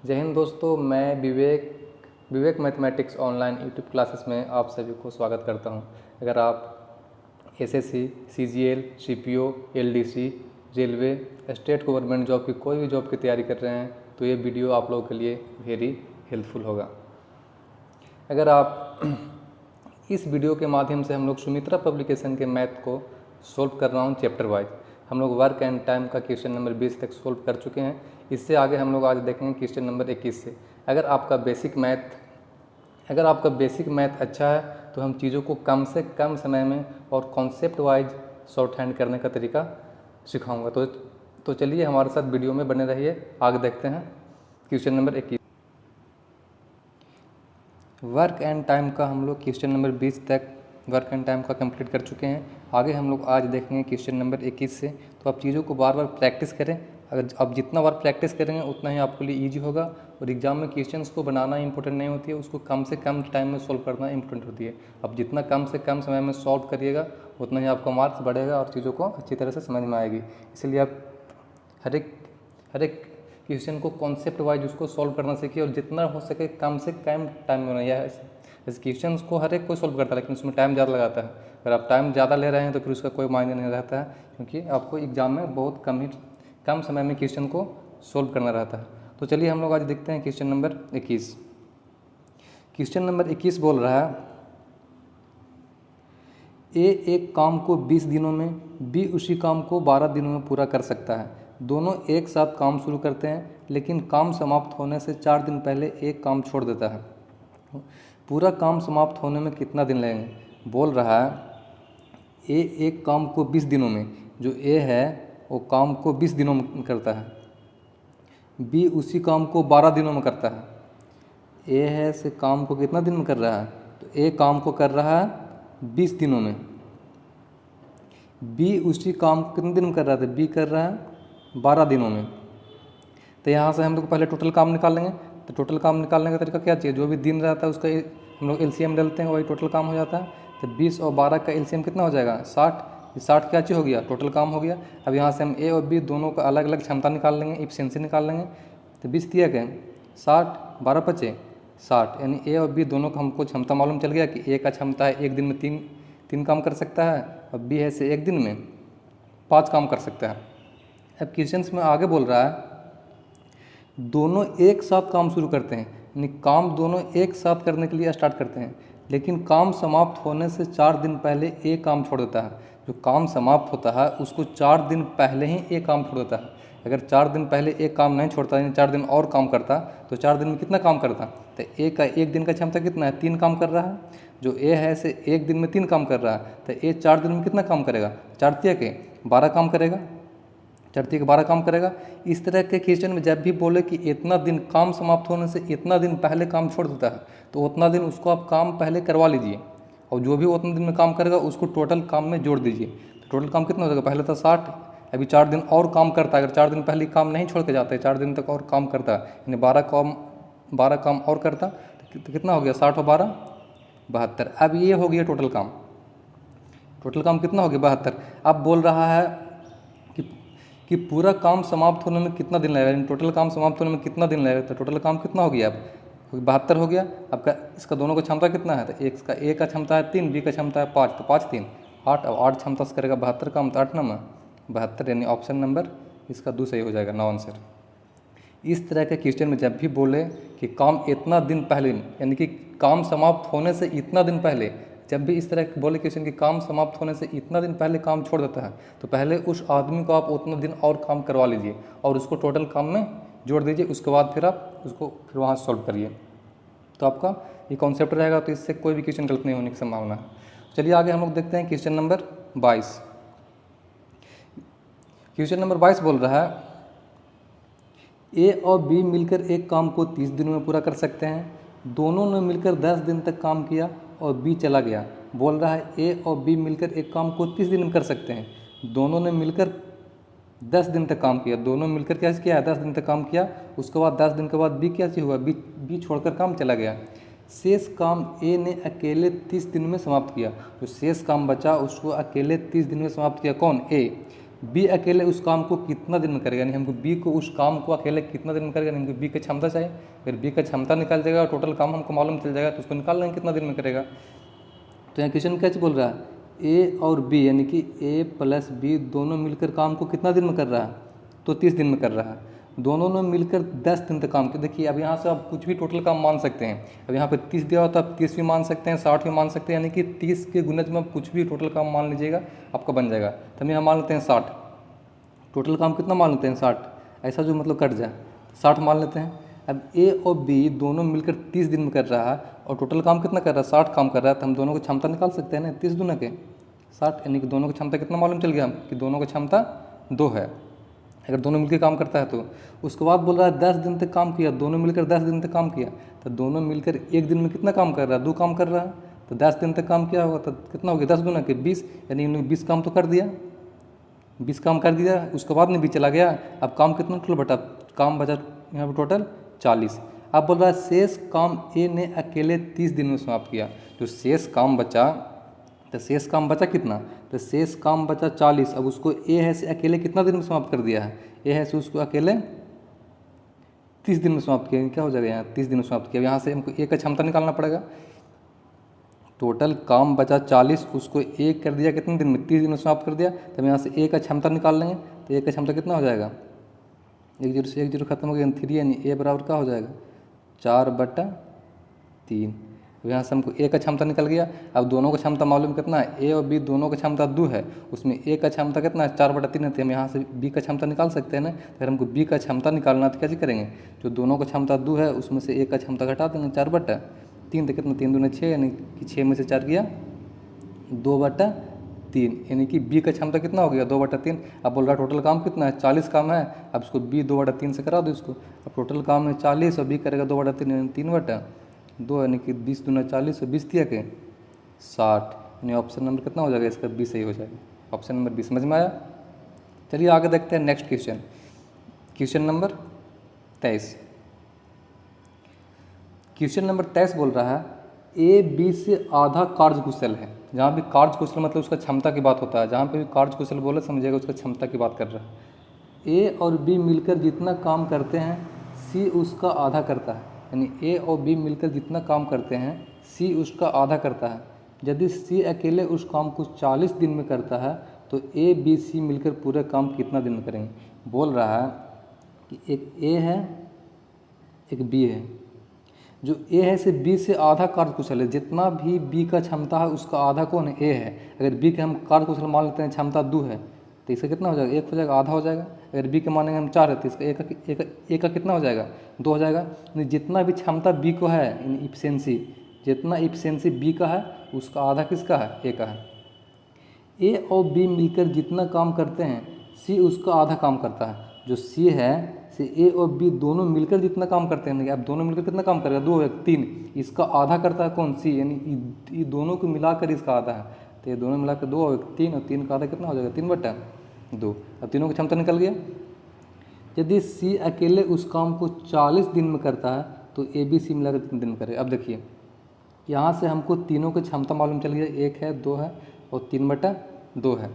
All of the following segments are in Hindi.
जय हिंद दोस्तों, मैं विवेक मैथमेटिक्स ऑनलाइन यूट्यूब क्लासेस में आप सभी को स्वागत करता हूं। अगर आप SSC, CGL, CPO, LDC, railway, state government job की कोई भी जॉब की तैयारी कर रहे हैं तो ये वीडियो आप लोगों के लिए वेरी हेल्पफुल होगा। अगर आप इस वीडियो के माध्यम से हम लोग सुमित्रा पब्लिकेशन के मैथ को सोल्व कर रहा हूँ चैप्टर वाइज। हम लोग वर्क एंड टाइम का क्वेश्चन नंबर 20 तक सोल्व कर चुके हैं। इससे आगे हम लोग आज देखेंगे क्वेश्चन नंबर 21 से। अगर आपका बेसिक मैथ अच्छा है तो हम चीज़ों को कम से कम समय में और कॉन्सेप्ट वाइज शॉर्ट हैंड करने का तरीका सिखाऊंगा। तो चलिए हमारे साथ वीडियो में बने रहिए। आगे देखते हैं question number 21। Work and time का हम लोग क्वेश्चन नंबर 20 तक वर्क एंड टाइम का कंप्लीट कर चुके हैं। आगे हम लोग आज देखेंगे क्वेश्चन नंबर 21 से। तो आप चीज़ों को बार बार प्रैक्टिस करें। अगर आप जितना बार प्रैक्टिस करेंगे उतना ही आपके लिए ईजी होगा। और एग्जाम में क्वेश्चंस को बनाना इंपॉर्टेंट नहीं होती है, उसको कम से कम टाइम में सॉल्व करना इंपॉर्टेंट होती है। आप जितना कम से कम समय में सॉल्व करिएगा उतना ही आपका मार्क्स बढ़ेगा और चीज़ों को अच्छी तरह से समझ में आएगी। इसलिए आप हर एक क्वेश्चन को कॉन्सेप्ट वाइज उसको सॉल्व करना सीखिए और जितना हो सके कम से कम टाइम में बनाइए। इस क्वेश्चन को हर एक कोई सॉल्व करता है लेकिन उसमें टाइम ज़्यादा लगाता है। अगर आप टाइम ज़्यादा ले रहे हैं तो फिर उसका कोई मायने नहीं रहता है, क्योंकि आपको एग्जाम में बहुत कम समय में क्वेश्चन को सॉल्व करना रहता है। तो चलिए हम लोग आज देखते हैं क्वेश्चन नंबर 21। क्वेश्चन नंबर 21 बोल रहा है, ए एक काम को 20 दिनों में, बी उसी काम को 12 दिनों में पूरा कर सकता है। दोनों एक साथ काम शुरू करते हैं लेकिन काम समाप्त होने से 4 दिन पहले एक काम छोड़ देता है। पूरा काम समाप्त होने में कितना दिन लगेंगे? बोल रहा है ए एक काम को 20 दिनों में, जो ए है वो काम को 20 दिनों में करता है। बी उसी काम को 12 दिनों में करता है। ए है से काम को कितना दिन में कर रहा है? तो ए काम को कर रहा है 20 दिनों में। बी उसी काम को कितने दिन में कर रहा था? बी कर रहा है 12 दिनों में। तो यहाँ से हम लोग पहले टोटल काम निकाल लेंगे। तो टोटल काम निकालने का तरीका क्या चाहिए? जो भी दिन रहता है उसका हम लोग एलसीएम डालते हैं, वही टोटल काम हो जाता है। तो 20 और 12 का एलसीएम कितना हो जाएगा? 60। 60 क्या चीज़ हो गया? टोटल काम हो गया। अब यहाँ से हम ए और बी दोनों का अलग अलग क्षमता निकाल लेंगे, इफिशिएंसी निकाल लेंगे। तो 20 दिया गया 60, 12 बचे 60, यानी ए और बी दोनों का हमको क्षमता मालूम चल गया कि ए का क्षमता है एक दिन में तीन काम कर सकता है और बी है से एक दिन में 5 काम कर सकता है। अब क्वेश्चन में आगे बोल रहा है दोनों एक साथ काम शुरू करते हैं, यानी काम दोनों एक साथ करने के लिए स्टार्ट करते हैं, लेकिन काम समाप्त होने से 4 दिन पहले एक काम छोड़ देता है। जो काम समाप्त होता है उसको 4 दिन पहले ही एक काम छोड़ देता है। अगर 4 दिन पहले एक काम नहीं छोड़ता, यानी 4 दिन और काम करता, तो 4 दिन में कितना काम करता? तो ए का एक दिन का क्षमता कितना है? 3 काम कर रहा है। जो ए है से एक दिन में 3 काम कर रहा है, तो ए 4 दिन में कितना काम करेगा? 4 तिया के 12 काम करेगा। 4 तिया के 12 काम करेगा। इस तरह के क्वेश्चन में जब भी बोले कि इतना दिन काम समाप्त होने से इतना दिन पहले काम छोड़ देता है, तो उतना दिन उसको आप काम पहले करवा लीजिए और जो भी उतना दिन में काम करेगा उसको टोटल काम में जोड़ दीजिए। तो टोटल काम कितना हो जाएगा? पहले था 60, अभी 4 दिन और काम करता है। अगर 4 दिन पहले काम नहीं छोड़ के जाता है, 4 दिन तक और काम करता है, यानी 12 काम और करता, तो कितना हो गया? 60 और 12 72। अब ये हो गया टोटल काम। टोटल काम कितना हो गया? 72। अब बोल रहा है कि पूरा काम समाप्त होने में कितना दिन लगेगा, टोटल काम समाप्त होने में कितना दिन लगेगा। तो टोटल काम कितना हो गया? अब 72 हो गया। आपका इसका दोनों का क्षमता कितना है? तो एक का ए का क्षमता है 3, बी का क्षमता है 5, तो 5 3 8। अब 8 क्षमता से करेगा 72 काम, तो 8 नंबर 72, यानी ऑप्शन नंबर इसका 2 सही हो जाएगा, 9 आंसर। इस तरह के क्वेश्चन में जब भी बोले कि काम इतना दिन पहले, यानी कि काम समाप्त होने से इतना दिन पहले, जब भी इस तरह के बोले क्वेश्चन कि काम समाप्त होने से इतना दिन पहले काम छोड़ देता है, तो पहले उस आदमी को आप उतना दिन और काम करवा लीजिए और उसको टोटल काम में जोड़ दीजिए। उसके बाद फिर आप उसको फिर वहाँ सॉल्व करिए, तो आपका ये कॉन्सेप्ट रहेगा। तो इससे कोई भी क्वेश्चन गलत नहीं होने की संभावना है। चलिए आगे हम लोग देखते हैं क्वेश्चन नंबर 22। क्वेश्चन नंबर 22 बोल रहा है ए और बी मिलकर एक काम को 30 दिनों में पूरा कर सकते हैं। दोनों ने मिलकर 10 दिन तक काम किया और बी चला गया। बोल रहा है ए और बी मिलकर एक काम को 30 दिन में कर सकते हैं। दोनों ने मिलकर 10 दिन तक काम किया। दोनों मिलकर क्या किया है? 10 दिन तक काम किया। उसके बाद 10 दिन के बाद बी क्या चीज़ हुआ? बी छोड़कर काम चला गया। शेष काम ए ने अकेले 30 दिन में समाप्त किया। जो शेष काम बचा उसको अकेले 30 दिन में समाप्त किया। कौन? ए। बी अकेले उस काम को कितना दिन में करेगा, यानी हमको बी को उस काम को अकेले कितना दिन में करेगा, यानी हमको बी की क्षमता चाहिए। फिर बी का क्षमता निकाल जाएगा और टोटल काम हमको मालूम चल जाएगा, तो उसको निकाल लेंगे कितना दिन में करेगा। तो यहाँ क्वेश्चन क्या बोल रहा है, ए और बी यानी कि ए प्लस बी दोनों मिलकर काम को कितना दिन में कर रहा है, तो 30 दिन में कर रहा है। दोनों ने मिलकर 10 दिन तक काम किया। देखिए अब यहाँ से आप कुछ भी टोटल काम मान सकते हैं। अब यहाँ पे 30 दिया होता है, आप 30 भी मान सकते हैं, 60 भी मान सकते हैं, यानी कि 30 के गुणज में आप कुछ भी टोटल काम मान लीजिएगा, आपका बन जाएगा। तो हम यहाँ मान लेते हैं 60, टोटल काम कितना मान लेते हैं 60, ऐसा जो मतलब कट जाए 60 मान लेते हैं। अब ए और बी दोनों मिलकर 30 दिन में कर रहा है और टोटल काम कितना कर रहा है, 60 काम कर रहा है, तो हम दोनों की क्षमता निकाल सकते हैं ना, 30 दूना के 60, यानी कि दोनों की क्षमता कितना मालूम चल गया कि दोनों की क्षमता 2 है, अगर दोनों मिलकर काम करता है तो। उसके बाद बोल रहा है 10 दिन तक काम किया, दोनों मिलकर 10 दिन तक काम किया, तो दोनों मिलकर एक दिन में कितना काम कर रहा है, 2 काम कर रहा है, तो 10 दिन तक काम किया होगा तो कितना हो गया 10 दूना के 20, यानी इन्होंने 20 काम तो कर दिया, 20 काम कर दिया। उसके बाद में भी चला गया, अब काम कितना टोटल बटा, काम बचा यहाँ पर टोटल 40। अब बोल रहा है शेष काम ए ने अकेले 30 दिन में समाप्त किया। जो शेष काम बचा, तो शेष काम बचा कितना, तो शेष काम बचा 40। अब उसको ए है से अकेले कितना दिन में समाप्त कर दिया है, ए है से उसको अकेले 30 दिन में समाप्त किया, क्या हो जाएगा यहाँ 30 दिन में समाप्त किया। यहाँ से हमको ए का क्षमता निकालना पड़ेगा, टोटल काम बचा 40, उसको ए कर दिया कितने दिन में, 30 दिन में समाप्त कर दिया। तो हम यहाँ से ए का क्षमता निकाल लेंगे, तो ए का क्षमता कितना हो जाएगा, 1 0 से 1 0 खत्म हो गया, 3, यानी ए बराबर क्या हो जाएगा 4/3। अब यहाँ से हमको ए का क्षमता निकल गया। अब दोनों का क्षमता मालूम कितना है, ए और बी दोनों का क्षमता 2 है, उसमें ए का क्षमता कितना है 4/3 है, तो हम यहाँ से बी का क्षमता निकाल सकते हैं ना। अगर हमको बी का क्षमता निकालना तो कैसे करेंगे, जो दोनों का क्षमता 2 है उसमें से ए का क्षमता घटा देंगे 4/3, तो कितना 3 दूने 6, यानी कि 6 में से 4 गया 2/3, यानी कि बी का क्षमता कितना हो गया 2/3। अब बोल रहा टोटल काम कितना है 40 काम है, अब इसको बी 2/3 से करा दो इसको। अब टोटल काम है 40 और बी करेगा 2/3, यानी 3/2, यानी कि 20 दूना 40 और 20 दिया के 60, यानी ऑप्शन नंबर कितना हो जाएगा इसका, बी सही हो जाएगा। ऑप्शन नंबर बी समझ में आया। चलिए आगे देखते हैं next question, question number 23। Question number 23 बोल रहा है ए बी से आधा कार्यकुशल है। जहाँ भी कार्यकुशल मतलब उसका क्षमता की बात होता है, जहाँ पे भी कार्यकुशल बोले समझिएगा उसका क्षमता की बात कर रहा है। ए और बी मिलकर जितना काम करते हैं सी उसका आधा करता है, यानी ए और बी मिलकर जितना काम करते हैं सी उसका आधा करता है। यदि सी अकेले उस काम को 40 दिन में करता है तो ए बी सी मिलकर पूरा काम कितना दिन में करेंगे। बोल रहा है कि एक ए है एक बी है, जो ए है से बी से आधा कार्यकुशल है, जितना भी बी का क्षमता है उसका आधा कौन है, ए है। अगर बी के हम कार्यकुशल मान लेते हैं क्षमता 2 है तो इसका कितना हो जाएगा 1 हो जाएगा, आधा हो जाएगा। अगर बी के मानेंगे हम 4 है तो इसका ए का कितना हो जाएगा 2 हो जाएगा। जितना भी क्षमता बी को है इन इफिशिएंसी, जितना इफिशिएंसी बी का है उसका आधा किसका है, ए का है। ए और बी मिलकर जितना काम करते हैं सी उसका आधा काम करता है। जो सी है से ए और बी दोनों मिलकर जितना काम करते हैं, अब दोनों मिलकर कितना काम करेगा 2 1 3, इसका आधा करता है कौन सी, यानी ये दोनों को मिलाकर इसका आधा है। तो ये दोनों मिलाकर 2 और 3 और 3 का आधा कितना हो जाएगा 3/2। अब तीनों की क्षमता निकल गया। यदि सी अकेले उस काम को 40 दिन में करता है तो ए बी सी मिलाकर कितने दिन में करेगा। अब देखिए यहाँ से हमको तीनों की क्षमता मालूम चल गया, 1 है 2 है और 3/2 है।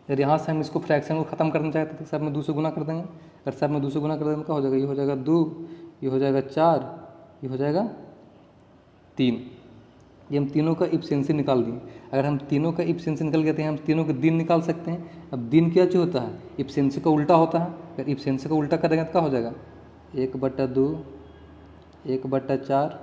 अगर यहाँ से हम इसको फ्रैक्शन को ख़त्म करना चाहते तो सब में 2 से गुना कर देंगे। अगर सब में 2 से गुना कर देंगे क्या हो जाएगा, ये हो जाएगा 2, ये हो जाएगा 4, ये हो जाएगा 3। ये हम तीनों का इफिशिएंसी निकाल दिए। अगर हम तीनों का इफिशिएंसी निकल गया तो हम तीनों के दिन निकाल सकते हैं। अब दिन क्या जो होता है इफिशिएंसी का उल्टा होता है। अगर इफिशिएंसी का उल्टा करेंगे तो क्या हो जाएगा 1/2, 1/4,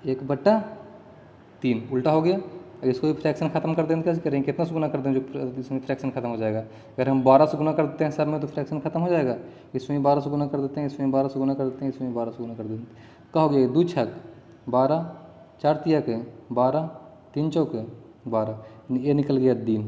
1/3, उल्टा हो गया। अगर इसको भी फ्रैक्शन खत्म कर दें तो कैसे करेंगे, कितना से गुना कर दें जो इसमें फ्रैक्शन खत्म हो जाएगा। अगर हम 12 से गुना कर देते हैं सब में तो फ्रैक्शन खत्म हो जाएगा। इसमें 12 से गुना कर देते हैं, इसमें 12 से गुना कर देते हैं, इसमें 12 से गुना कर देते हैं, क्या हो गया 2 6 12, 4 तिया के 12, 3 चौके 12, ये निकल गया दिन।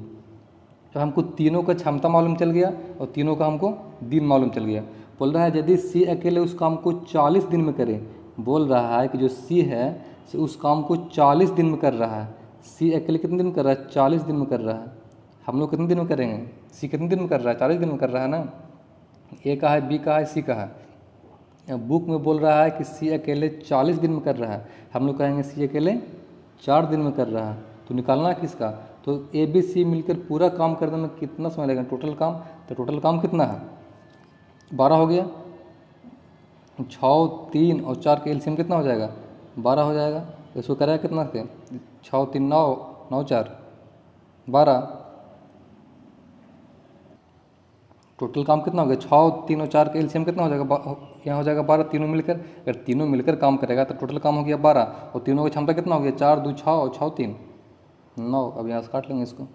तो हमको तीनों का क्षमता मालूम चल गया और तीनों का हमको दिन मालूम चल गया। बोल रहा है यदि सी अकेले उस काम को 40 दिन में करे, बोल रहा है कि जो सी है से उस काम को 40 दिन में कर रहा है। सी अकेले कितने दिन में कर रहा है 40 दिन में कर रहा है। हम लोग कितने दिन में करेंगे, सी कितने दिन में कर रहा है 40 दिन में कर रहा है ना। ए का है, बी का है, सी का है। बुक में बोल रहा है कि सी अकेले 40 दिन में कर रहा है, हम लोग कहेंगे सी अकेले 4 दिन में कर रहा है। तो निकालना है किसका, तो ए बी सी मिलकर पूरा काम करने में कितना समय लगेगा टोटल काम, तो टोटल काम कितना है 12 हो गया। 6, 3 और 4 के एलसीएम कितना हो जाएगा 12 हो जाएगा। तो इसको कराया कितना थे 6, 3, 9, 9, 4, 12। टोटल काम कितना हो गया 6, 3 और 4 के एलसीएम कितना हो जाएगा यहाँ हो जाएगा 12 तीनों मिलकर। अगर तीनों मिलकर काम करेगा तो टोटल काम हो गया 12 और तीनों की क्षमता कितना हो गया 4, 2, 6 और 6, 3, 9। अब यहाँ से काट लेंगे इसको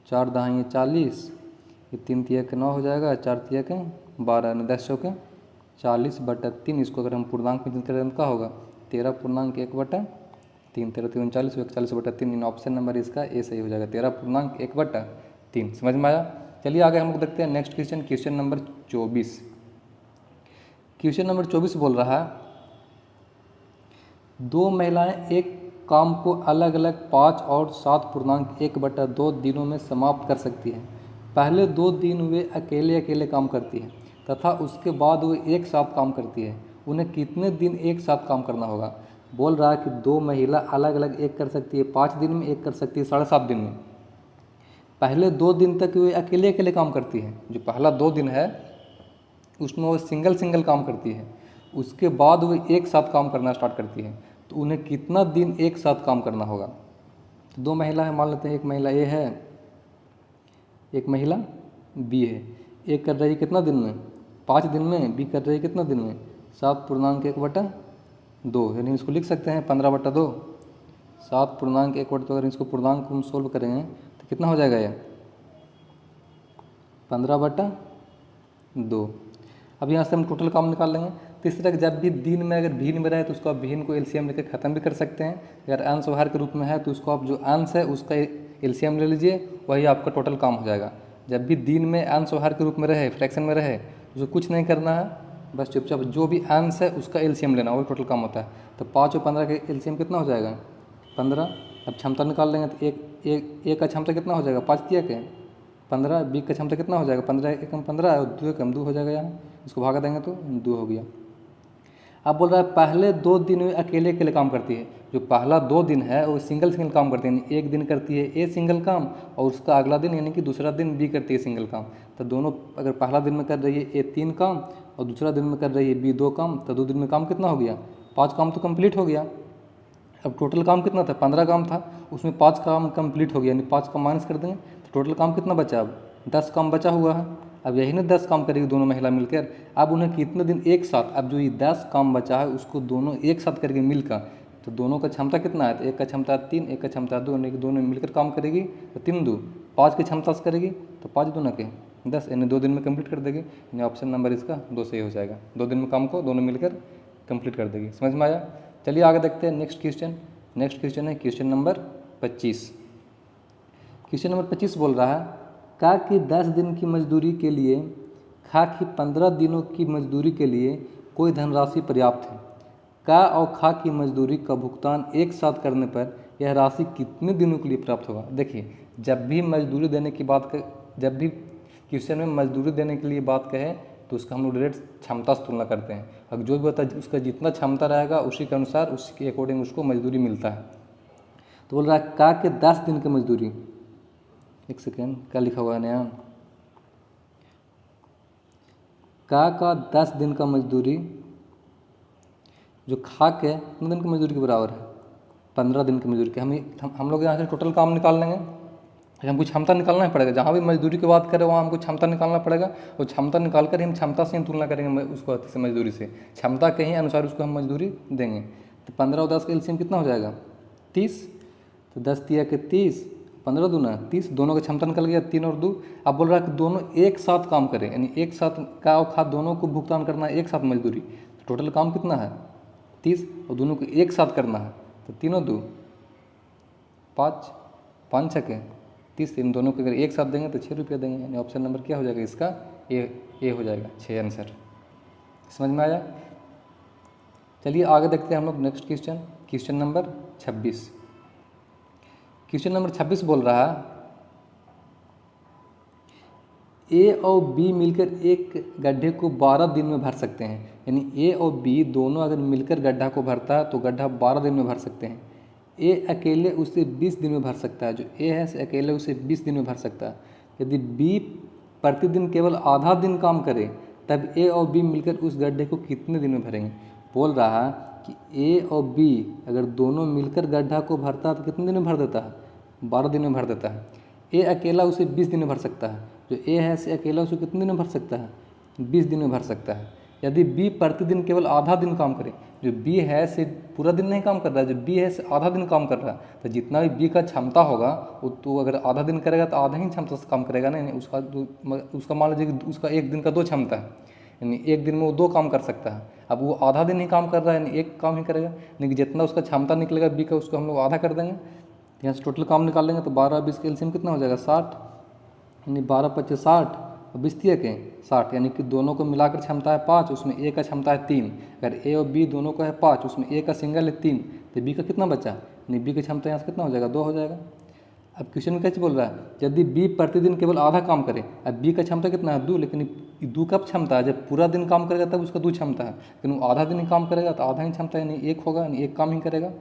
4 दहाई 40, ये 3 तिया के 9 हो जाएगा, 4 तिया के 12, 10 चौके 40/3। इसको अगर हम पूर्णांक में करें तो क्या होगा 13.1/3, 13 39, 41/3। ऑप्शन नंबर इसका ए सही हो जाएगा 13.1/3। समझ में आया। चलिए आगे हम लोग देखते हैं next question, question number 24। Question number 24 बोल रहा है 2 महिलाएं एक काम को अलग अलग 5 और 7.1/2 दिनों में समाप्त कर सकती हैं। पहले 2 दिन वे अकेले अकेले काम करती हैं तथा उसके बाद वे एक साथ काम करती है। उन्हें कितने दिन एक साथ काम करना होगा। बोल रहा है कि 2 महिला अलग अलग एक कर सकती है 5 दिन में, एक कर सकती है 7.5 दिन में। पहले 2 दिन तक वे अकेले अकेले काम करती है, जो पहला 2 दिन है उसमें वो सिंगल काम करती है। उसके बाद वो एक साथ काम करना स्टार्ट करती है। तो उन्हें कितना दिन एक साथ काम करना होगा। तो 2 महिला है, मान लेते हैं एक महिला ए है, एक महिला बी है। एक कर रही है कितना दिन में 5 दिन में, बी कर रही है कितना दिन में 7.1/2, यानी इसको लिख सकते हैं 15/2। 7.1/2 अगर इसको पूर्णांक हम सोल्व करेंगे तो कितना हो जाएगा ये 15/2। अब यहाँ से हम टोटल काम निकाल लेंगे। तो इस तरह जब भी दिन में अगर भिन्न में रहे तो उसको आप भिन्न को एलसीएम लेकर ख़त्म भी कर सकते हैं। अगर अंश व्यवहार के रूप में है तो उसको आप जो अंश है उसका एलसीएम ले लीजिए, वही आपका टोटल काम हो जाएगा। जब भी दिन में अंश व्यवहार के रूप में रहे, फ्रैक्शन में रहे, उसको कुछ नहीं करना है, बस चुपचाप जो भी अंश है उसका एलसीएम लेना, वही टोटल काम होता है। तो 5 और 15 के एलसीएम कितना हो जाएगा 15। अब क्षमता निकाल लेंगे तो एक का क्षमता कितना हो जाएगा 5 तिया के 15, बी का क्षमता कितना हो जाएगा 15 एकम 15 और 2 एकम 2 हो जाएगा। यहाँ इसको भागा देंगे तो 2 हो गया। अब बोल रहा है पहले 2 दिन में अकेले अकेले काम करती है। जो पहला 2 दिन है वो सिंगल काम करती है, यानी एक दिन करती है ए सिंगल काम और उसका अगला दिन यानी कि दूसरा दिन बी करती है सिंगल काम। तो दोनों अगर पहला दिन में कर रही है ए 3 काम और दूसरा दिन में कर रही है बी 2 काम, तो 2 दिन में काम कितना हो गया 5 काम तो कंप्लीट हो गया। अब टोटल काम कितना था 15 काम था, उसमें 5 काम कंप्लीट हो गया, यानी 5 का माइनस कर देंगे तो टोटल काम कितना बचा, अब 10 काम बचा हुआ है। अब यही ना 10 काम करेगी दोनों महिला मिलकर। अब उन्हें कितने दिन एक साथ, अब जो ये 10 काम बचा है उसको दोनों एक साथ करके मिलकर, तो दोनों का क्षमता कितना है, तो एक का क्षमता 3, एक का क्षमता 2, यानी कि दोनों मिलकर काम करेगी तो 3 2 5 की क्षमता से करेगी तो 5 दूना के 10, यानी 2 दिन में कंप्लीट कर देगी। यानी ऑप्शन नंबर इसका 2 सही हो जाएगा। 2 दिन में काम को दोनों मिलकर कंप्लीट कर देगी। समझ में आया। चलिए आगे देखते हैं नेक्स्ट क्वेश्चन। नेक्स्ट क्वेश्चन है क्वेश्चन नंबर 25। क्वेश्चन नंबर 25 बोल रहा है का कि 10 दिन की मजदूरी के लिए खा की 15 दिनों की मजदूरी के लिए कोई धनराशि पर्याप्त है। का और खा की मजदूरी का भुगतान एक साथ करने पर यह राशि कितने दिनों के लिए प्राप्त होगा। देखिए जब भी मजदूरी देने की बात जब भी क्वेश्चन में मजदूरी देने के लिए बात कहे तो उसका हम लोग डायरेक्ट क्षमता से तुलना करते हैं। अब जो भी होता है उसका जितना क्षमता रहेगा उसी के अनुसार उसके अकॉर्डिंग उसको मजदूरी मिलता है। तो बोल रहा है का के 10 दिन की मजदूरी, एक सेकेंड क्या लिखा हुआ है नया, का 10 दिन का मजदूरी जो खा के कितने दिन की मजदूरी के बराबर है 15 दिन की मजदूरी के। हम लोग यहाँ से टोटल काम निकाल लेंगे, हमको क्षमता निकालना ही पड़ेगा। जहाँ भी मजदूरी की बात करें वहाँ हमको क्षमता निकालना पड़ेगा और क्षमता निकाल कर हम क्षमता से ही तुलना करेंगे उसको से मजदूरी से, क्षमता के ही अनुसार उसको हम मजदूरी देंगे। तो 15 और 10 का एलसीएम कितना हो जाएगा 30, तो 10 तिया के 30, 15 दूना 30, दोनों का क्षमता निकल गया 3 और 2। अब बोल रहा है कि दोनों एक साथ काम करें, यानी एक साथ का और खा दोनों को भुगतान करना है एक साथ मजदूरी। तो टोटल काम कितना है 30 और दोनों को एक साथ करना है, तो 3 और 2 5, 5 छके 30, इन दोनों को अगर एक साथ देंगे तो 6 रुपया देंगे। यानी ऑप्शन नंबर क्या हो जाएगा इसका ए हो जाएगा 6 आंसर। समझ में आया। चलिए आगे देखते हैं हम लोग next question, question number 26। Question number 26 बोल रहा है ए और बी मिलकर एक गड्ढे को 12 दिन में भर सकते हैं। यानी ए और बी दोनों अगर मिलकर गड्ढा को भरता है तो गड्ढा 12 दिन में भर सकते हैं। ए अकेले उसे 20 दिन में भर सकता है, जो ए है से अकेले उसे 20 दिन में भर सकता है। यदि बी प्रतिदिन केवल आधा दिन काम करे तब ए और बी मिलकर उस गड्ढे को कितने दिन में भरेंगे। बोल रहा है कि ए और बी अगर दोनों मिलकर गड्ढा को भरता है तो कितने दिन में भर देता है, 12 दिन में भर देता है। ए अकेला उसे 20 दिन में भर सकता है, जो ए है से अकेला उसे कितने दिन में भर सकता है, 20 दिन में भर सकता है। यदि बी प्रतिदिन केवल आधा दिन काम करे, जो बी है से पूरा दिन नहीं काम कर रहा है, जो बी है से आधा दिन काम कर रहा है, तो जितना भी बी का क्षमता होगा वो तो अगर आधा दिन करेगा तो आधा ही क्षमता से काम करेगा ना। यानी उसका मान लीजिए कि उसका एक दिन का 2 क्षमता है, यानी एक दिन में वो 2 काम कर सकता है। अब वो आधा दिन ही काम कर रहा है, यानी एक काम ही करेगा, यानी कि जितना उसका क्षमता निकलेगा बी का उसको हम लोग आधा कर देंगे। यहाँ से टोटल काम निकाल लेंगे तो 12 20 का एलसीएम कितना हो जाएगा 60, यानी 12 25 60 और 20 के 60, यानी कि दोनों को मिलाकर क्षमता है 5, उसमें ए का क्षमता है 3। अगर ए और बी दोनों का है 5, उसमें ए का सिंगल है 3, तो बी का कितना बचा, यानी बी की क्षमता यहाँ से कितना हो जाएगा 2 हो जाएगा। अब क्वेश्चन में कैसे बोल रहा है, यदि बी प्रतिदिन केवल आधा काम करे, अब बी का क्षमता कितना है 2, लेकिन 2 कब क्षमता है, जब पूरा दिन काम करेगा तब उसका 2 क्षमता है, लेकिन वो आधा दिन ही काम करेगा तो आधा ही क्षमता है, यानी 1 होगा, यानी 1 काम ही करेगा।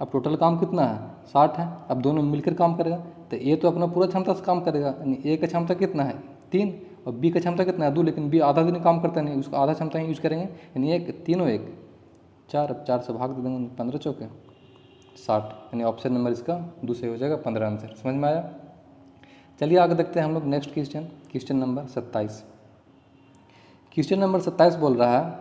अब टोटल काम कितना है 60 है, अब दोनों मिलकर काम करेगा तो ए तो अपना पूरा क्षमता से काम करेगा, यानी ए का क्षमता कितना है 3 और बी का क्षमता कितना है 2, लेकिन बी आधा दिन काम करता नहीं, उसका आधा क्षमता ही यूज करेंगे, यानी 1 3 और 1 4, अब 4 से भाग दे देंगे, 15 चौके 60, यानी ऑप्शन नंबर इसका 2 सही हो जाएगा, 15 आंसर। समझ में आया। चलिए आगे देखते हैं हम लोग next question, question number 27। Question number 27 बोल रहा है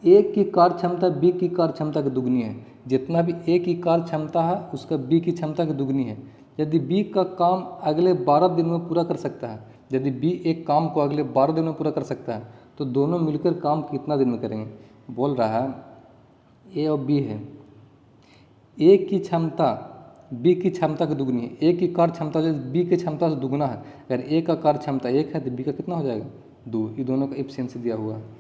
ए की कार्य क्षमता बी की कार्य क्षमता की दुगनी है। जितना भी ए की कार्य क्षमता है उसका बी की क्षमता की दुगनी है। यदि बी का काम अगले 12 दिन में पूरा कर सकता है, यदि बी एक काम को अगले 12 दिन में पूरा कर सकता है तो दोनों मिलकर काम कितना दिन में करेंगे। बोल रहा है ए और बी है, ए की क्षमता बी की क्षमता की दुगनी है। ए की कार्य क्षमता जो बी की क्षमता से दुगना है, अगर ए का कार्य क्षमता 1 है तो बी का कितना हो जाएगा 2। ये दोनों का एफिशिएंसी दिया हुआ है।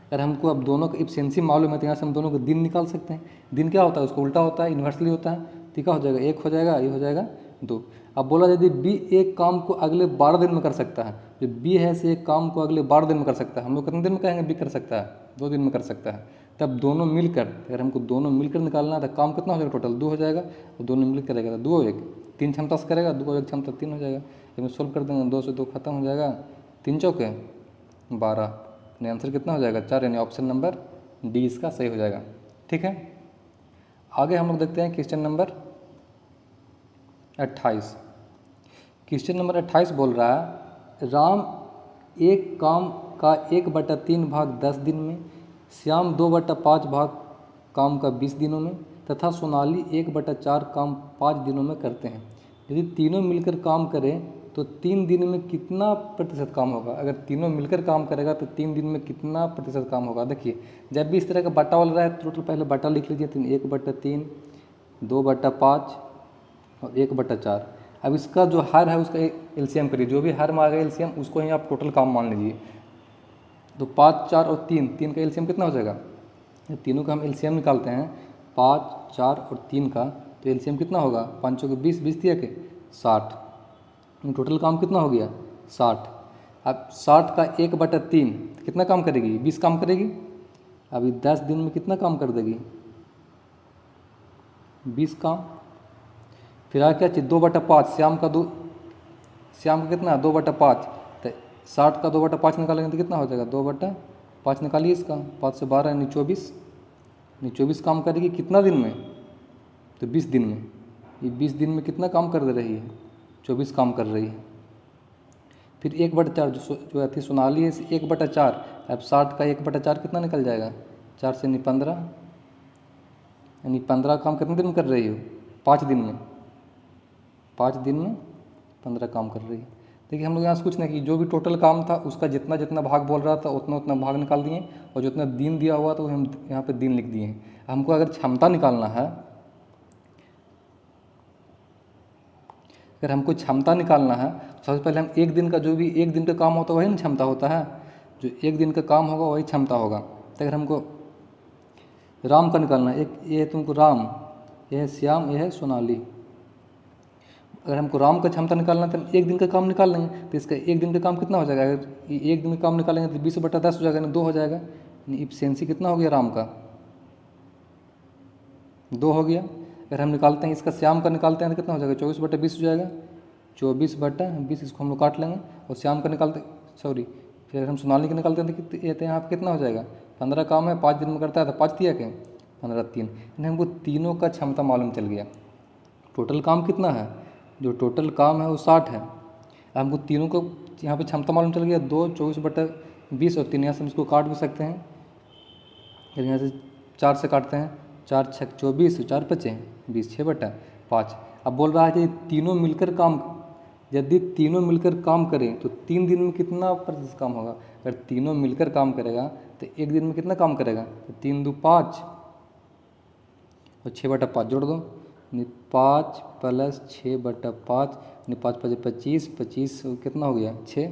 अगर हमको अब दोनों का एफिशिएंसी मालूम है तो यहाँ से हम दोनों को दिन निकाल सकते हैं। दिन क्या होता है, उसको उल्टा होता है, इन्वर्सली होता है, तो क्या हो जाएगा 1 हो जाएगा, ये हो जाएगा 2। अब बोला यदि बी एक काम को अगले 12 दिन में कर सकता है, जो बी है से एक काम को अगले 12 दिन में कर सकता है, हम लोग कितने दिन में कहेंगे बी कर सकता है 2 दिन में कर सकता है, तब दोनों मिलकर अगर हमको दोनों मिलकर निकालना है तो काम कितना हो जाएगा टोटल 2 हो जाएगा, और दोनों मिलकर करेगा 2 और 1 3 क्षमता से करेगा, 2 और 1 क्षमता 3 हो जाएगा। इसमें सोल्व कर देंगे, 2 से 2 खत्म हो जाएगा, 3 चौके 12, यानी आंसर कितना हो जाएगा 4, यानी ऑप्शन नंबर डी इसका सही हो जाएगा। ठीक है, आगे हम लोग देखते हैं क्वेश्चन नंबर 28। क्वेश्चन नंबर 28 बोल रहा है राम एक काम का 1/3 भाग 10 दिन में, श्याम 2/5 भाग काम का 20 दिनों में तथा सोनाली 1/4 काम 5 दिनों में करते हैं। यदि तीनों मिलकर काम करें तो 3 दिन में कितना प्रतिशत काम होगा। अगर तीनों मिलकर काम करेगा तो 3 दिन में कितना प्रतिशत काम होगा। देखिए जब भी इस तरह का बटा वाला रहा है टोटल पहले बटा लिख लीजिए, 1/3 2/5 और 1/4। अब इसका जो हर है उसका एलसीएम करिए, जो भी हर में आ गया एलसीएम उसको ही आप टोटल काम मान लीजिए। तो 5 4 और 3 का एलसीएम कितना हो जाएगा, तीनों का हम एलसीएम निकालते हैं 5 4 और 3 का, तो एलसीएम कितना होगा 5 के 20 20 दिया के 60, टोटल काम कितना हो गया 60। अब 60 का 1/3 कितना काम करेगी 20 काम करेगी। अभी 10 दिन में कितना काम कर देगी 20 काम। फिर आ क्या चाहिए 2/5, श्याम का कितना 2/5, तो 60 का 2/5 निकालेंगे तो कितना हो जाएगा 2/5 निकालिए इसका, 5 से 12 यानी 24 काम करेगी कितना दिन में, तो 20 दिन में। ये 20 दिन में कितना काम कर दे रही है 24 काम कर रही है। फिर 1/4 जो थी सोनाली है 1/4, अब 60 का 1/4 कितना निकल जाएगा 4 से 15, यानी 15 काम कितने दिन में कर रही हो 5 दिन में, 5 दिन में 15 काम कर रही है। देखिए हम लोग यहाँ से कुछ नहीं कि जो भी टोटल काम था उसका जितना जितना भाग बोल रहा था उतना उतना भाग निकाल दिए, और जितना दिन दिया हुआ तो हम यहाँ पे दिन लिख दिए हैं। हमको अगर क्षमता निकालना है, अगर हमको क्षमता निकालना है सबसे पहले हम एक दिन का जो भी एक दिन का काम होता है वही ना क्षमता होता है, जो एक दिन का काम होगा वही क्षमता होगा। तो अगर हमको राम का निकालना है, एक ये है तुमको राम, ये है श्याम, ये है सोनाली। अगर हमको राम का क्षमता निकालना है तो हम एक दिन का काम निकाल लेंगे, तो इसका एक दिन का काम कितना हो जाएगा, अगर एक दिन का काम निकालेंगे तो 20/10 हो जाएगा, यानी 2 हो जाएगा, यानी इफिशिएंसी कितना हो गया राम का 2 हो गया। अगर हम निकालते हैं इसका श्याम का निकालते हैं तो कितना हो जाएगा 24/20 हो जाएगा, 24/20 इसको हम लोग काट लेंगे। और श्याम का निकालते फिर अगर हम सोनाली का निकालते हैं तो ये यहाँ पर कितना हो जाएगा, 15 काम है 5 दिन में करता है तो 5 दिया क्या, 15 3, यानी हमको तीनों का क्षमता मालूम चल गया। टोटल काम कितना है, जो टोटल काम है वो 60 है। हमको तीनों को यहाँ पे क्षमता मालूम चल गया, 2 24/20 और 3, यहाँ से हम इसको काट भी सकते हैं। फिर यहाँ से 4 से काटते हैं, 4 6 24, 4 बचे 20, 6/5। अब बोल रहा है कि तीनों मिलकर काम, यदि तीनों मिलकर काम करें तो 3 दिन में कितना प्रतिशत काम होगा। अगर तीनों मिलकर काम करेगा तो एक दिन में कितना काम करेगा, तो 3 2 5 और 6/5 जोड़ दो, 5 + 6/5, 5 5 25, 25 कितना हो गया 6,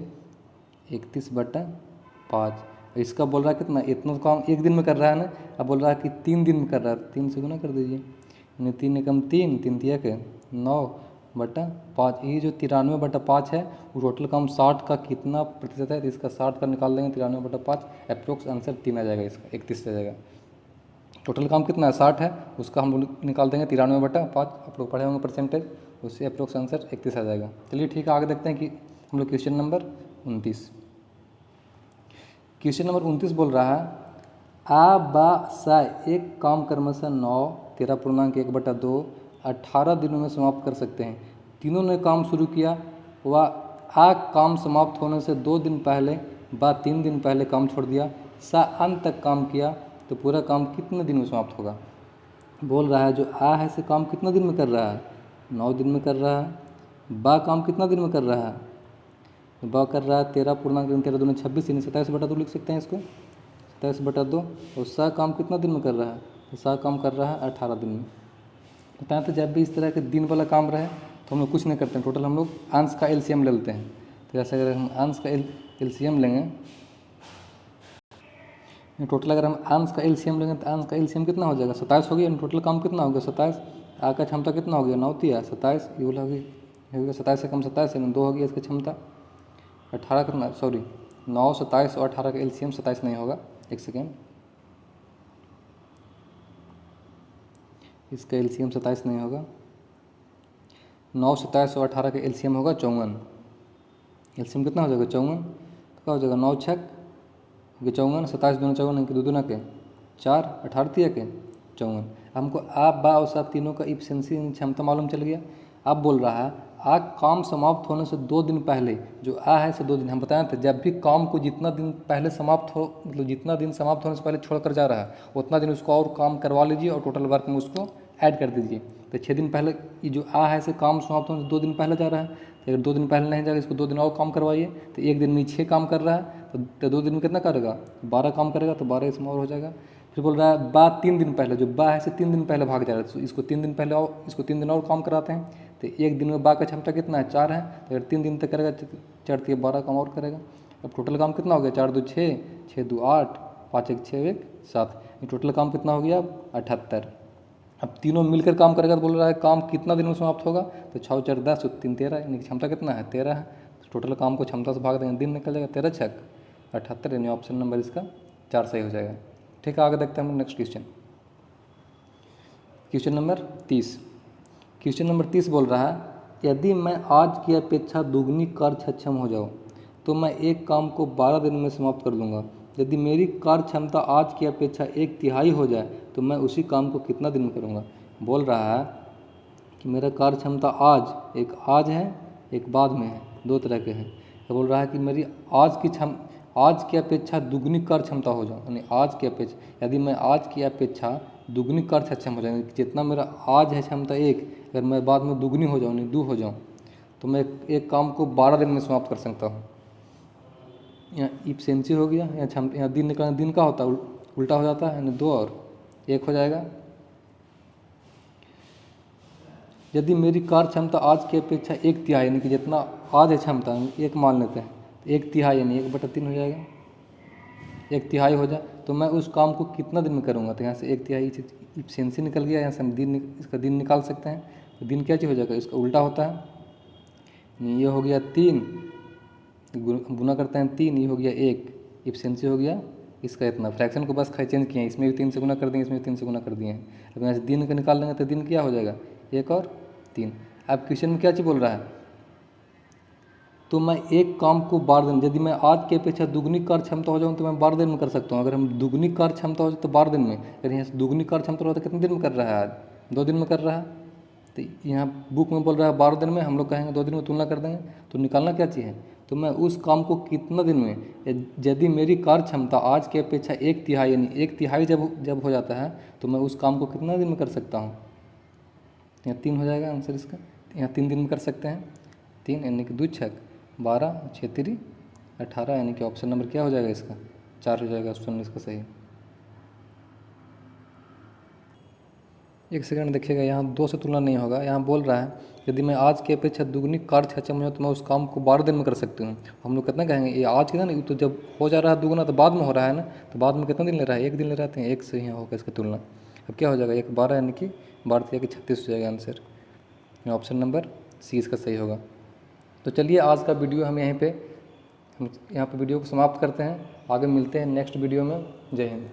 31/5। इसका बोल रहा है कितना, इतना काम एक दिन में कर रहा है ना। अब बोल रहा है कि 3 दिन में कर रहा है, 3 से गुना कर दीजिए, यानी 3 एकम 3, 3 तिया के 9/5। ये जो 93/5 है वो टोटल काम 60 का कितना प्रतिशत है, तो इसका 60 का निकाल देंगे 93/5, अप्रोक्स आंसर 3 आ जाएगा, इसका 31 आ जाएगा। टोटल काम कितना है 60 है, उसका हम लोग निकाल देंगे 93/5, आप लोग पढ़े होंगे परसेंटेज, उससे अप्रोक्स आंसर 31 आ जाएगा। चलिए ठीक है, आगे देखते हैं कि हम लोग क्वेश्चन नंबर 29। क्वेश्चन नंबर 29 बोल रहा है आ बा सा एक काम क्रमशः 9 13.1/2 18 दिनों में समाप्त कर सकते हैं। तीनों ने काम शुरू किया, वह आ काम समाप्त होने से 2 दिन पहले बा 3 दिन पहले काम छोड़ दिया, सा अंत तक काम किया, तो पूरा काम कितने दिन में समाप्त होगा। बोल रहा है जो आ है से काम कितना दिन में कर रहा है, 9 दिन में कर रहा है। बा काम कितना दिन में कर रहा है, बा कर रहा है 13.13 26, यानी 27/2 लिख सकते हैं इसको, 27/2। और सा काम कितना दिन में कर रहा है, तो सा काम कर रहा है 18 दिन में। बताएं तो जब भी इस तरह के दिन वाला काम रहे तो हम लोग कुछ नहीं करते हैं, टोटल हम लोग अंश का एलसीएम ले लेते हैं। तो जैसे अगर हम अंश का एलसीएम लेंगे, टोटल अगर हम अंश का एलसीएम लेंगे तो अंश का एलसीएम कितना हो जाएगा, 27 हो गया। टोटल काम कितना हो गया 27, आ का क्षमता कितना हो गया 9 तिया 27, ये बोला हो गया 27 से कम 27 है, 2 हो गया इसका क्षमता। 18 कितना 9 27 और 18 का एलसीएम 27 नहीं होगा, एक सेकेंड, इसका एलसीएम 27 नहीं होगा। 9 27 और 18 का एलसीएम होगा 54। एलसीएम कितना हो जाएगा 54, तो क्या हो जाएगा 9 छक 54, 27 दूना 54, इनके 2 दूना के 4, 18 तिया के 54। हमको आ बा और सा तीनों का इफिशिएंसी क्षमता मालूम चल गया। अब बोल रहा है आ काम समाप्त होने से 2 दिन पहले, जो आ है से 2 दिन, हम बताए थे जब भी काम को जितना दिन पहले समाप्त हो, मतलब जितना दिन समाप्त होने से पहले छोड़कर जा रहा है उतना दिन उसको और काम करवा लीजिए और टोटल वर्क में उसको ऐड कर दीजिए। तो 6 दिन पहले ये जो आ है से काम समाप्त होने से 2 दिन पहले जा रहा है, तो अगर 2 दिन पहले नहीं जाएगा इसको 2 दिन और काम करवाइए, तो एक दिन में 6 काम कर रहा है, तो 2 दिन में कितना करेगा 12 काम करेगा, तो 12 इसमें और हो जाएगा। फिर बोल रहा है बा 3 दिन पहले, जो बा है से 3 दिन पहले भाग जा रहा है, तो इसको 3 दिन पहले और इसको 3 दिन और काम कराते हैं, तो एक दिन में बा का क्षमता कितना है 4 है, तो अगर 3 दिन तक करेगा 4 3 12 काम और करेगा। अब टोटल काम कितना हो गया 4 2 6, 6 2 8, 5 1 6 1 7, ये टोटल काम कितना हो गया 78। अब तीनों मिलकर काम करेगा तो बोल रहा है काम कितना दिन में समाप्त होगा, तो 6 4 10 3 13, यानी क्षमता कितना है 13 है, तो टोटल काम को क्षमता से भाग देंगे, दिन निकल जाएगा 13 छक 78, यानी ऑप्शन नंबर इसका 4 सही हो जाएगा। ठीक है, आगे देखते हैं हम next question. Question number 30। Question number 30 बोल रहा है यदि मैं आज की अपेक्षा दुगनी कार्य सक्षम हो जाऊँ तो मैं एक काम को 12 दिन में समाप्त कर दूंगा। यदि मेरी कार्य क्षमता आज की अपेक्षा 1/3 हो जाए तो मैं उसी काम को कितना दिन में करूँगा। बोल रहा है कि मेरा कार्य क्षमता आज, एक आज है एक बाद में है, 2 तरह के हैं। तो बोल रहा है कि मेरी आज की अपेक्षा दुगनी कार्य क्षमता हो जाऊँ, यानी आज की अपेक्षा, यदि मैं आज की अपेक्षा दुगनी कार्य सक्षम हो जाए, जितना मेरा आज है क्षमता 1, अगर मैं बाद में दुगनी हो जाऊँ, यानी 2 हो जाऊँ, तो मैं एक काम को 12 दिन में समाप्त कर सकता हूँ। यहाँ इफिशिएंसी हो गया, यहाँ क्षमता, यहाँ दिन निकालना, दिन का होता है उल्टा हो जाता है, यानी 2 और 1 हो जाएगा। यदि मेरी कार्य क्षमता आज की अपेक्षा 1/3, यानी कि जितना आज है क्षमता 1 मान लेते हैं, तो 1/3 यानी 1/3 हो जाएगा, 1/3 हो जाए तो मैं उस काम को कितना दिन में करूँगा। तो यहाँ से 1/3 इफिशिएंसी निकल गया, यहाँ से हम इसका दिन निकाल सकते हैं। तो दिन क्या चीज़ हो जाएगा, इसका उल्टा होता है, ये हो गया 3, गुना करते हैं 3, ये हो गया 1, इफिशिएंसी हो गया इसका इतना, फ्रैक्शन को बस चेंज किए हैं, इसमें भी 3 से गुना कर दिए, इसमें भी 3 से गुना कर दिए हैं। अब यहाँ से दिन का निकाल लेंगे तो दिन क्या हो जाएगा 1 और 3। अब क्वेश्चन में क्या चीज़ बोल रहा है, तो मैं एक काम को 12 दिन, यदि मैं आज की अपेक्षा दुगनी कार्य क्षमता हो जाऊँ तो मैं 12 दिन में कर सकता हूँ। अगर हम दुगनी कार्य क्षमता हो जाए तो 12 दिन में, अगर यहाँ से दुगनी कार्य क्षमता हो तो कितने दिन में कर रहा है, आज 2 दिन में कर रहा है। तो यहाँ बुक में बोल रहा है 12 दिन में, हम लोग कहेंगे 2 दिन में तुलना कर देंगे। तो निकालना क्या चाहिए, तो मैं उस काम को कितना दिन में, यदि मेरी कार्य क्षमता आज की अपेक्षा 1/3 यानी 1/3 जब हो जाता है तो मैं उस काम को कितना दिन में कर सकता हूँ। यहाँ 3 हो जाएगा आंसर इसका, यहाँ 3 दिन में कर सकते हैं। 3 यानी कि 2 छक 12, 6 3 18, यानी कि ऑप्शन नंबर क्या हो जाएगा इसका 4 हो जाएगा ऑप्शन इसका सही। एक सेकंड देखिएगा, यहाँ 2 से तुलना नहीं होगा। यहाँ बोल रहा है यदि मैं आज की अपेक्षा दुगनी कार्य क्षमता में तो मैं उस काम को 12 दिन में कर सकती हूँ। हम लोग कितना कहेंगे, ये आज कितना नहीं, तो जब हो जा रहा है दुगुना तो बाद में हो रहा है ना, तो बाद में कितना दिन ले रहा है, 1 दिन ले रहे हैं, 1 से यहाँ होगा इसका तुलना। अब क्या हो जाएगा 1 12 यानी कि 12 के 36 हो जाएगा आंसर, ऑप्शन नंबर सी इसका सही होगा। तो चलिए आज का वीडियो हम यहाँ पे वीडियो को समाप्त करते हैं। आगे मिलते हैं नेक्स्ट वीडियो में। जय हिंद।